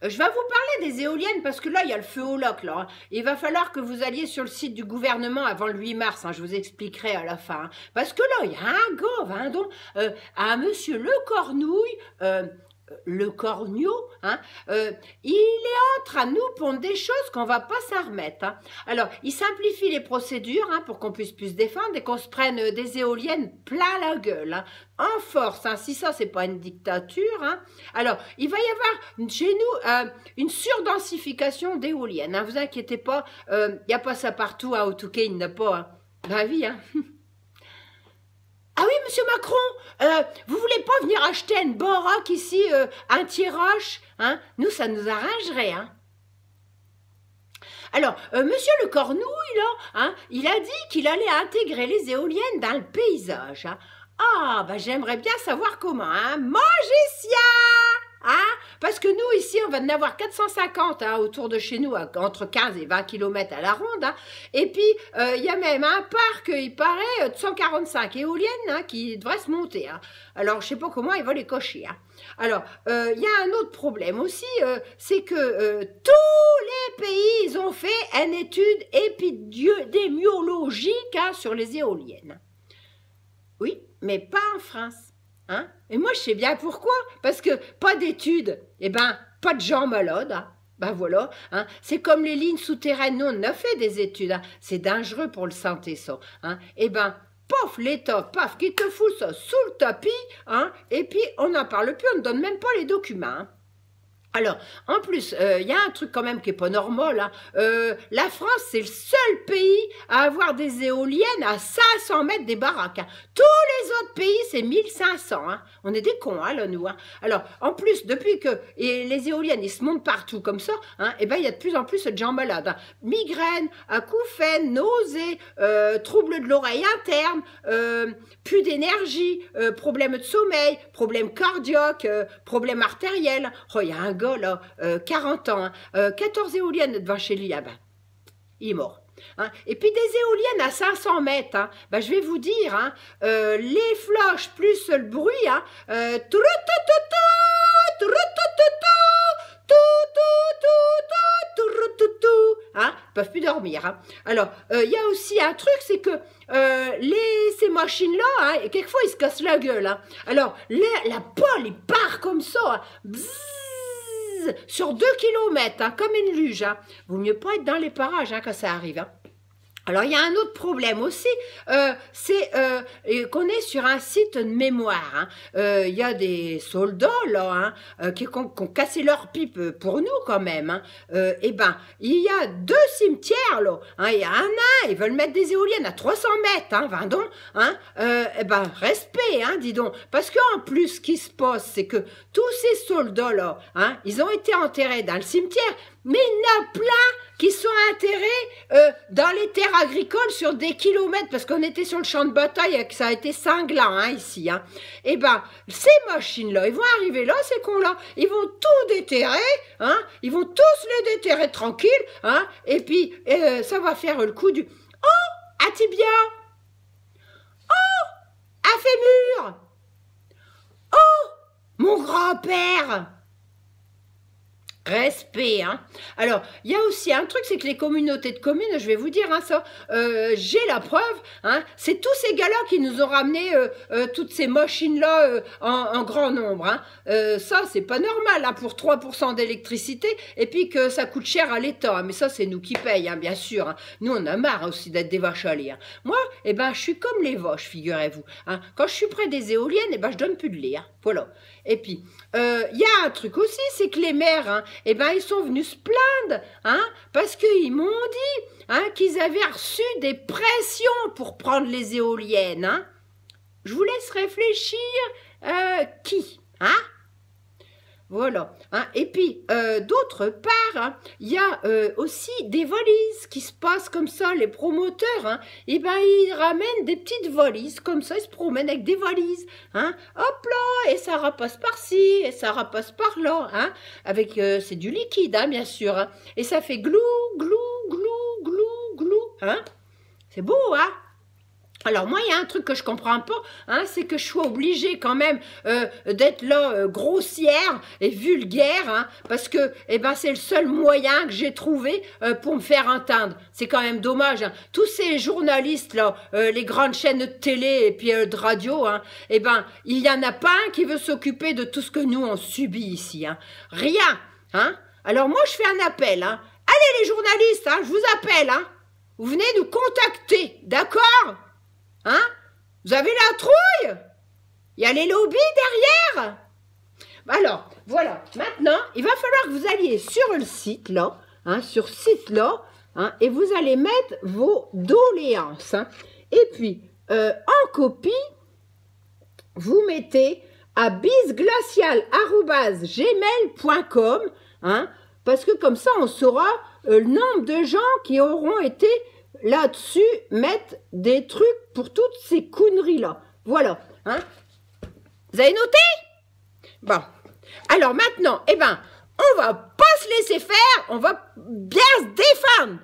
Je vais vous parler des éoliennes parce que là, il y a le feu au lac. Là, hein. Il va falloir que vous alliez sur le site du gouvernement avant le 8 mars. Hein, je vous expliquerai à la fin. Hein. Parce que là, il y a un gars, hein, donc, un monsieur Le Cornouille, le corneau, hein, il est en train de nous pondre des choses qu'on va pas s'en remettre. Hein. Alors, il simplifie les procédures hein, pour qu'on puisse plus se défendre et qu'on se prenne des éoliennes plein la gueule, hein, en force. Hein, si ça, c'est pas une dictature. Hein. Alors, il va y avoir chez nous une surdensification d'éoliennes. Hein, vous inquiétez pas, il n'y a pas ça partout. Hein, au Touquet, il n'y en a pas. Hein. Ben oui, hein. Ah oui, monsieur Macron, vous voulez pas venir acheter une baraque ici, un Thiéroche, hein? Nous, ça nous arrangerait, hein? Alors, monsieur Le Cornouille, là, hein, il a dit qu'il allait intégrer les éoliennes dans le paysage. Hein. Ah, ben j'aimerais bien savoir comment, hein? Magicien! Hein? Parce que nous, ici, on va en avoir 450 hein, autour de chez nous, entre 15 et 20 km à la ronde. Hein. Et puis, il y a même un parc, il paraît, de 145 éoliennes hein, qui devraient se monter. Hein. Alors, je ne sais pas comment ils vont les cocher. Hein. Alors, il y a un autre problème aussi, c'est que tous les pays, ils ont fait une étude épidémiologique hein, sur les éoliennes. Oui, mais pas en France. Hein? Et moi, je sais bien pourquoi. Parce que pas d'études, eh ben, pas de gens malades. Hein? Ben voilà. Hein? C'est comme les lignes souterraines. Nous, on a fait des études. Hein? C'est dangereux pour le santé, ça. Hein? Eh ben, paf, l'État, paf, qui te fout ça sous le tapis. Hein? Et puis, on n'en parle plus, on ne donne même pas les documents. Hein? Alors, en plus, il y a un truc quand même qui n'est pas normal. Hein. La France, c'est le seul pays à avoir des éoliennes à 500 mètres des baraques. Hein. Tous les autres pays, c'est 1500. Hein. On est des cons, hein, là, nous. Hein. Alors, en plus, depuis que les éoliennes, ils se montent partout comme ça, hein, et ben, il y a de plus en plus de gens malades. Hein. Migraines, acouphènes, nausées, troubles de l'oreille interne, plus d'énergie, problèmes de sommeil, problèmes cardiaques, problèmes artériels. Oh, il y a un gars, là, 40 ans, hein, 14 éoliennes devant chez lui, ah ben, il est mort. Hein. Et puis des éoliennes à 500 mètres, hein, ben, je vais vous dire, hein, les floches plus le bruit, hein, hein, peuvent plus dormir. Hein. Alors, il y a aussi un truc, c'est que ces machines-là, hein, et quelquefois, ils se cassent la gueule. Hein. Alors, la pole, il part comme ça, hein, bzzz, sur 2 kilomètres, hein, comme une luge. Hein. Vaut mieux pas être dans les parages hein, quand ça arrive. Hein. Alors, il y a un autre problème aussi, c'est qu'on est sur un site de mémoire. Hein. Il y a des soldats, là, hein, qui ont cassé leur pipe pour nous, quand même. Hein. Eh ben, il y a 2 cimetières, là. Hein. Il y a un nain, ils veulent mettre des éoliennes à 300 mètres, hein, Vendon. Hein. Eh ben, respect, hein, dis donc. Parce qu'en plus, ce qui se passe, c'est que tous ces soldats-là, hein, ils ont été enterrés dans le cimetière, mais il y en a plein qui sont enterrés dans les terres agricoles sur des kilomètres, parce qu'on était sur le champ de bataille et que ça a été cinglant hein, ici. Hein. Eh bien, ces machines-là, ils vont arriver là, ces cons-là, ils vont tout déterrer, hein, ils vont tous les déterrer tranquilles, hein, et puis ça va faire le coup du « Oh, un tibia! Oh, un fémur! Oh, mon grand-père !» Respect, hein. Alors, il y a aussi un truc, c'est que les communautés de communes, je vais vous dire hein, ça, j'ai la preuve, hein, c'est tous ces gars-là qui nous ont ramené toutes ces machines-là en grand nombre. Hein. Ça, c'est pas normal hein, pour 3% d'électricité et puis que ça coûte cher à l'État. Hein. Mais ça, c'est nous qui payons, hein, bien sûr. Hein. Nous, on a marre hein, aussi d'être des vaches à lait. Hein. Moi, eh ben, je suis comme les vaches, figurez-vous. Hein. Quand je suis près des éoliennes, eh ben, je donne plus de lait. Hein. Voilà. Et puis, il y a un truc aussi, c'est que les maires, hein, eh ben, ils sont venus se plaindre, hein, parce qu'ils m'ont dit hein, qu'ils avaient reçu des pressions pour prendre les éoliennes. Hein. Je vous laisse réfléchir, qui hein? Voilà. Hein. Et puis, d'autre part, hein, il y a aussi des valises qui se passent comme ça, les promoteurs. Hein, et ben, ils ramènent des petites valises, comme ça, ils se promènent avec des valises. Hein, hop là, et ça rapasse par-ci, et ça rapasse par-là. Hein, avec, c'est du liquide, hein, bien sûr. Hein, et ça fait glou, glou, glou, glou, glou. Hein, c'est beau, hein? Alors moi, il y a un truc que je comprends pas, hein, c'est que je suis obligée quand même d'être là grossière et vulgaire, hein, parce que c'est le seul moyen que j'ai trouvé pour me faire entendre. C'est quand même dommage. Hein. Tous ces journalistes là, les grandes chaînes de télé et puis de radio, hein, il y en a pas un qui veut s'occuper de tout ce que nous on subit ici. Hein. Rien. Hein. Alors moi, je fais un appel. Hein. Allez les journalistes, hein, je vous appelle. Hein. Vous venez nous contacter, d'accord? Hein? Vous avez la trouille? Il y a les lobbies derrière? Alors, voilà. Maintenant, il va falloir que vous alliez sur le site, là, hein, sur ce site-là, hein, et vous allez mettre vos doléances. Hein. Et puis, en copie, vous mettez à bisglacial@gmail.com, hein, parce que comme ça, on saura le nombre de gens qui auront été là-dessus, mettre des trucs pour toutes ces conneries-là. Voilà. Hein? Vous avez noté? Bon. Alors maintenant, on va pas se laisser faire, on va bien se défendre.